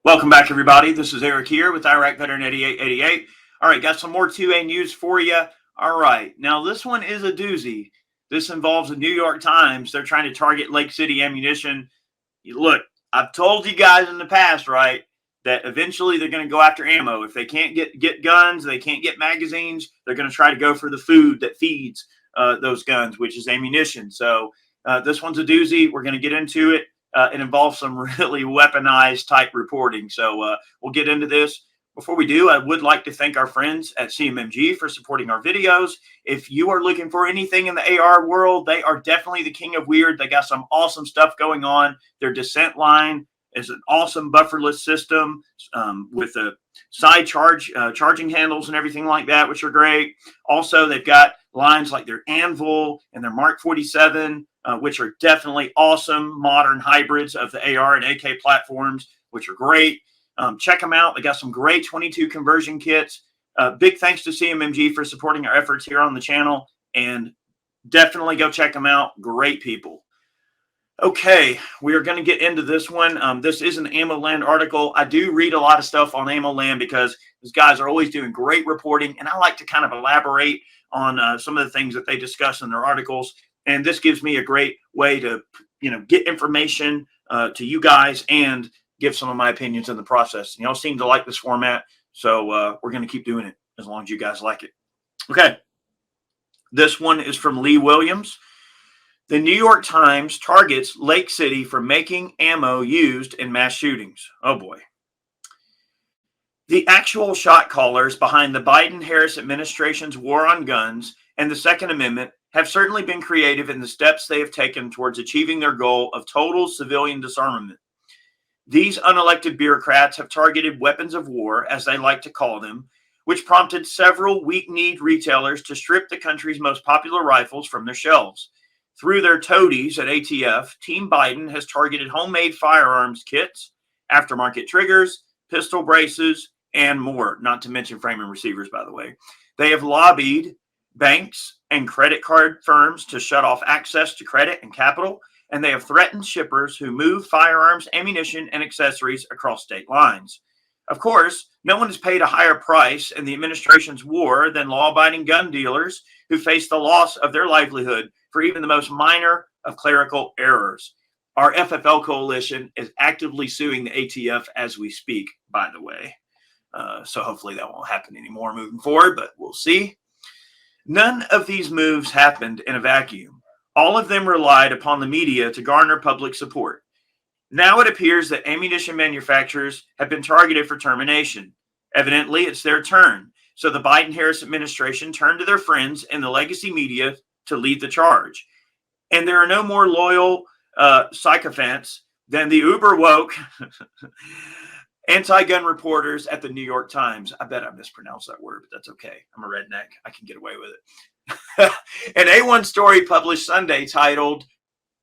Welcome back, everybody. This is Eric here with Iraq Veteran 8888. All right, got some more 2A news for you. All right, now this one is a doozy. This involves the New York Times. They're trying to target Lake City ammunition. Look, I've told you guys in the past, right, that eventually they're going to go after ammo. If they can't get guns, they can't get magazines, they're going to try to go for the food that feeds those guns, which is ammunition. So this one's a doozy. We're going to get into it. It involves some really weaponized type reporting. So we'll get into this. Before we do, I would like to thank our friends at CMMG for supporting our videos. If you are looking for anything in the AR world, they are definitely the king of weird. They got some awesome stuff going on. Their Descent line is an awesome bufferless system with the side charging handles and everything like that, which are great. Also, they've got lines like their Anvil and their Mark 47, which are definitely awesome modern hybrids of the AR and AK platforms, which are great. Check them out. They got some great 22 conversion kits. Big thanks to CMMG for supporting our efforts here on the channel, and definitely go check them out. Great people. Okay, we are going to get into this one. This is an Ammo Land article. I do read a lot of stuff on Ammo Land because these guys are always doing great reporting, and I like to kind of elaborate on some of the things that they discuss in their articles. And this gives me a great way to, get information to you guys and give some of my opinions in the process. Y'all seem to like this format, so we're going to keep doing it as long as you guys like it. Okay, this one is from Lee Williams. The New York Times targets Lake City for making ammo used in mass shootings. Oh boy. The actual shot callers behind the Biden-Harris administration's war on guns and the Second Amendment have certainly been creative in the steps they have taken towards achieving their goal of total civilian disarmament. These unelected bureaucrats have targeted weapons of war, as they like to call them, which prompted several weak-kneed retailers to strip the country's most popular rifles from their shelves. Through their toadies at ATF, Team Biden has targeted homemade firearms kits, aftermarket triggers, pistol braces, and more, not to mention frame and receivers, by the way. They have lobbied banks and credit card firms to shut off access to credit and capital, and they have threatened shippers who move firearms, ammunition, and accessories across state lines. Of course, no one has paid a higher price in the administration's war than law-abiding gun dealers who face the loss of their livelihood for even the most minor of clerical errors. Our FFL coalition is actively suing the ATF as we speak, by the way. So hopefully that won't happen anymore moving forward, but we'll see. None of these moves happened in a vacuum. All of them relied upon the media to garner public support. Now it appears that ammunition manufacturers have been targeted for termination. Evidently, it's their turn. So the Biden-Harris administration turned to their friends in the legacy media to lead the charge. And there are no more loyal sycophants than the uber woke anti-gun reporters at the New York Times. I bet I mispronounced that word, but that's okay. I'm a redneck. I can get away with it. An A1 story published Sunday titled,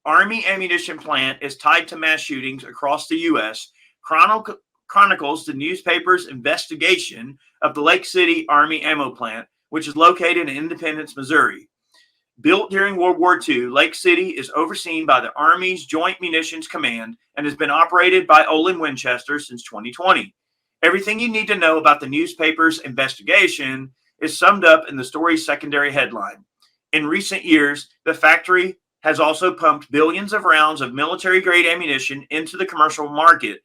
Army Ammunition Plant is Tied to Mass Shootings Across the U.S. chronicles the newspaper's investigation of the Lake City Army Ammo Plant, which is located in Independence, Missouri. Built during World War II, Lake City is overseen by the Army's Joint Munitions Command and has been operated by Olin Winchester since 2020. Everything you need to know about the newspaper's investigation is summed up in the story's secondary headline. In recent years, the factory has also pumped billions of rounds of military-grade ammunition into the commercial market,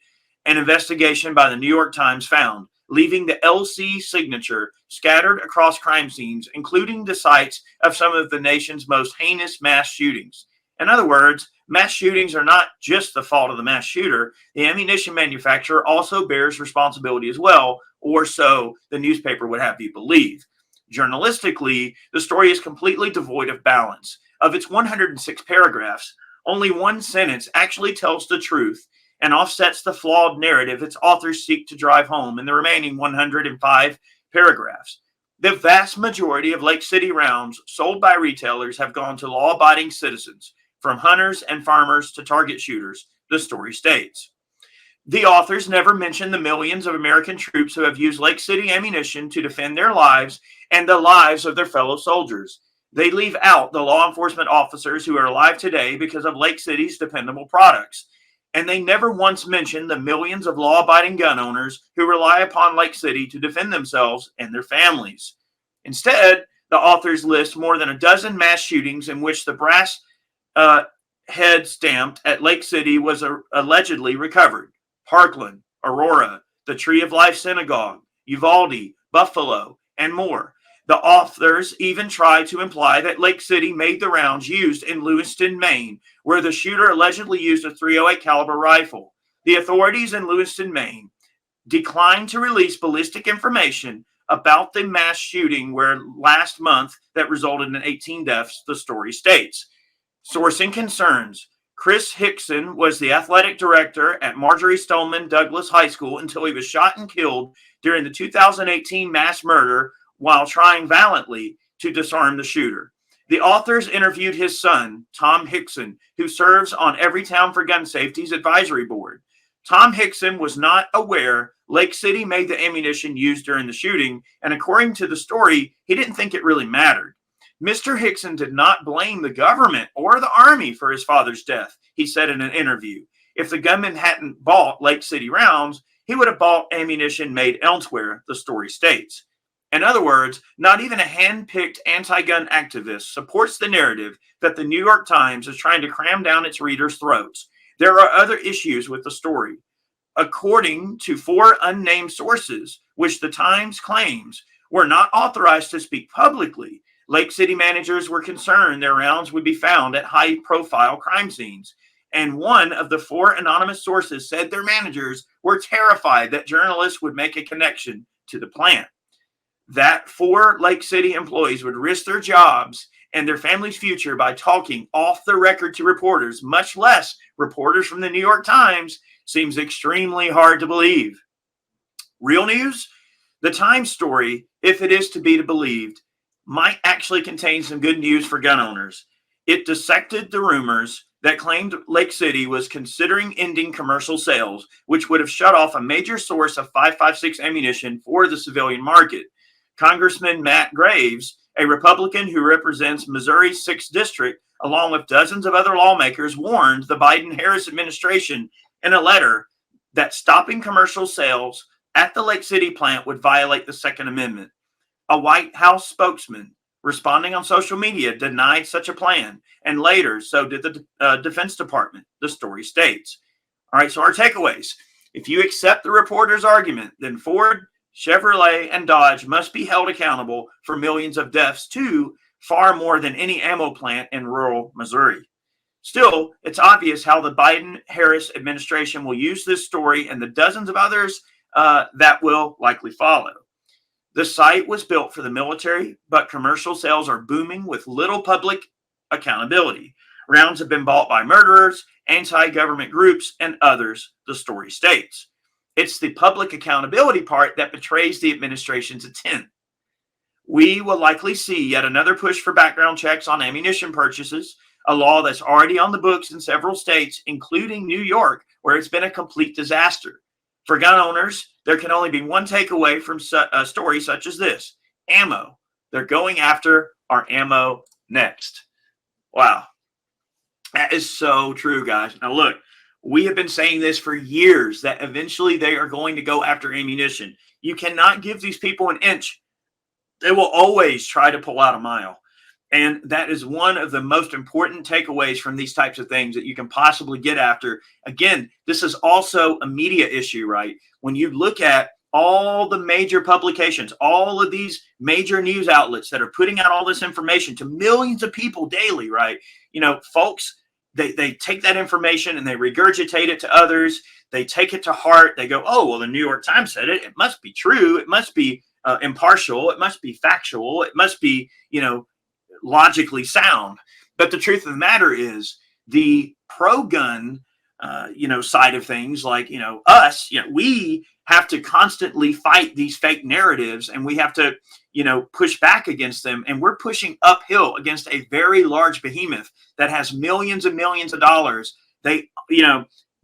an investigation by the New York Times found, leaving the LC signature scattered across crime scenes, including the sites of some of the nation's most heinous mass shootings. In other words, mass shootings are not just the fault of the mass shooter. The ammunition manufacturer also bears responsibility as well, or so the newspaper would have you believe. Journalistically, the story is completely devoid of balance. Of its 106 paragraphs, only one sentence actually tells the truth and offsets the flawed narrative its authors seek to drive home in the remaining 105 paragraphs. The vast majority of Lake City rounds sold by retailers have gone to law-abiding citizens, from hunters and farmers to target shooters, the story states. The authors never mention the millions of American troops who have used Lake City ammunition to defend their lives and the lives of their fellow soldiers. They leave out the law enforcement officers who are alive today because of Lake City's dependable products. and they never once mentioned the millions of law-abiding gun owners who rely upon Lake City to defend themselves and their families. Instead, the authors list more than a dozen mass shootings in which the brass uh, head stamped at Lake City was allegedly recovered. Parkland, Aurora, the Tree of Life Synagogue, Uvalde, Buffalo, and more. The authors even try to imply that Lake City made the rounds used in Lewiston, Maine, where the shooter allegedly used a .308 caliber rifle. The authorities in Lewiston, Maine, declined to release ballistic information about the mass shooting where last month that resulted in 18 deaths, the story states. Sourcing concerns. Chris Hickson was the athletic director at Marjorie Stoneman Douglas High School until he was shot and killed during the 2018 mass murder while trying valiantly to disarm the shooter. The authors interviewed his son, Tom Hickson, who serves on Everytown for Gun Safety's advisory board. Tom Hickson was not aware Lake City made the ammunition used during the shooting, and according to the story, he didn't think it really mattered. Mr. Hickson did not blame the government or the Army for his father's death, he said in an interview. If the gunman hadn't bought Lake City rounds, he would have bought ammunition made elsewhere, the story states. In other words, not even a hand-picked anti-gun activist supports the narrative that the New York Times is trying to cram down its readers' throats. There are other issues with the story. According to 4 unnamed sources, which the Times claims were not authorized to speak publicly, Lake City managers were concerned their rounds would be found at high-profile crime scenes. And one of the 4 anonymous sources said their managers were terrified that journalists would make a connection to the plant. That 4 Lake City employees would risk their jobs and their family's future by talking off the record to reporters, much less reporters from the New York Times, seems extremely hard to believe. Real news? The Times story, if it is to be believed, might actually contain some good news for gun owners. It dissected the rumors that claimed Lake City was considering ending commercial sales, which would have shut off a major source of .556 ammunition for the civilian market. Congressman Matt Graves, a Republican who represents Missouri's 6th District, along with dozens of other lawmakers, warned the Biden-Harris administration in a letter that stopping commercial sales at the Lake City plant would violate the Second Amendment. A White House spokesman, responding on social media, denied such a plan, and later so did the Defense Department, the story states. All right, so our takeaways. If you accept the reporter's argument, then Ford, Chevrolet, and Dodge must be held accountable for millions of deaths too, far more than any ammo plant in rural Missouri. Still, it's obvious how the Biden-Harris administration will use this story and the dozens of others that will likely follow. The site was built for the military, but commercial sales are booming with little public accountability. Rounds have been bought by murderers, anti-government groups, and others, the story states. It's the public accountability part that betrays the administration's intent. We will likely see yet another push for background checks on ammunition purchases, a law that's already on the books in several states, including New York, where it's been a complete disaster. For gun owners, there can only be one takeaway from a story such as this. Ammo. They're going after our ammo next. Wow. That is so true, guys. Now, look, we have been saying this for years, that eventually they are going to go after ammunition. You cannot give these people an inch. They will always try to pull out a mile. And that is one of the most important takeaways from these types of things that you can possibly get after. Again, this is also a media issue, right? When you look at all the major publications, all of these major news outlets that are putting out all this information to millions of people daily, right? You know, folks, they take that information and they regurgitate it to others. They take it to heart. They go, oh, well, the New York Times said it. It must be true. It must be impartial. It must be factual. It must be, logically sound. But the truth of the matter is the pro-gun, side of things, like, us, we have to constantly fight these fake narratives, and we have to, push back against them. And we're pushing uphill against a very large behemoth that has millions and millions of dollars. They,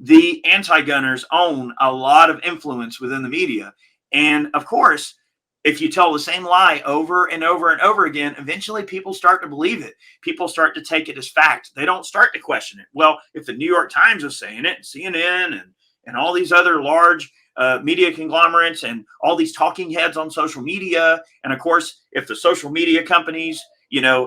the anti-gunners own a lot of influence within the media. And of course, if you tell the same lie over and over and over again, eventually people start to believe it. People start to take it as fact. They don't start to question it. Well, if the New York Times is saying it, and CNN and all these other large media conglomerates and all these talking heads on social media, and of course, if the social media companies,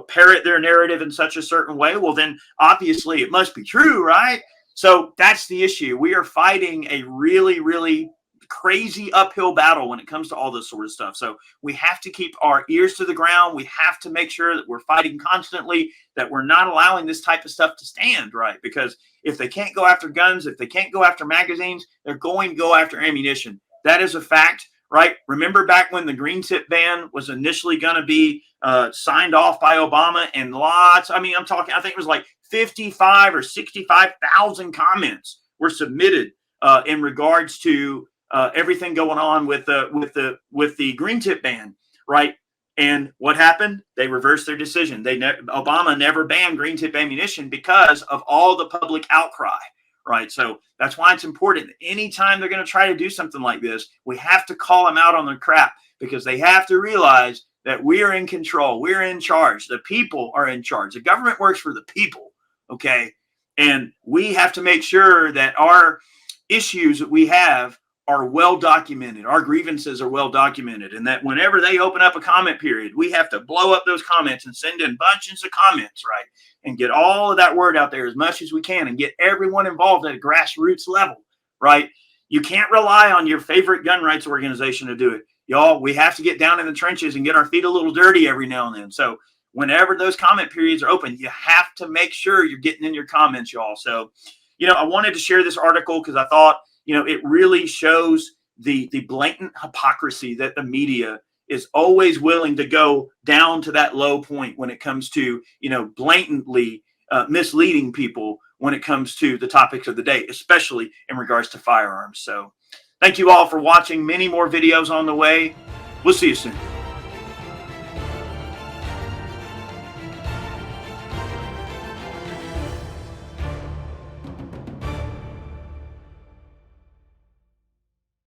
parrot their narrative in such a certain way, well, then obviously it must be true, right? So that's the issue. We are fighting a really, really crazy uphill battle when it comes to all this sort of stuff. So we have to keep our ears to the ground. We have to make sure that we're fighting constantly, that we're not allowing this type of stuff to stand, right? Because if they can't go after guns, if they can't go after magazines, they're going to go after ammunition. That is a fact, right? Remember back when the green tip ban was initially going to be signed off by Obama, and I think it was like 55 or 65,000 comments were submitted in regards to everything going on with the green tip ban, right? And what happened? They reversed their decision. Obama never banned green tip ammunition because of all the public outcry, right? So that's why it's important. Anytime they're going to try to do something like this, we have to call them out on their crap, because they have to realize that we are in control. We're in charge. The people are in charge. The government works for the people, okay? And we have to make sure that our issues that we have are well documented. Our grievances are well documented, and that whenever they open up a comment period, we have to blow up those comments and send in bunches of comments, right? And get all of that word out there as much as we can and get everyone involved at a grassroots level, right? You can't rely on your favorite gun rights organization to do it. Y'all, we have to get down in the trenches and get our feet a little dirty every now and then. So whenever those comment periods are open, you have to make sure you're getting in your comments, y'all. So, I wanted to share this article because I thought, it really shows the blatant hypocrisy that the media is always willing to go down to that low point when it comes to, blatantly misleading people when it comes to the topics of the day, especially in regards to firearms. So thank you all for watching. Many more videos on the way. We'll see you soon.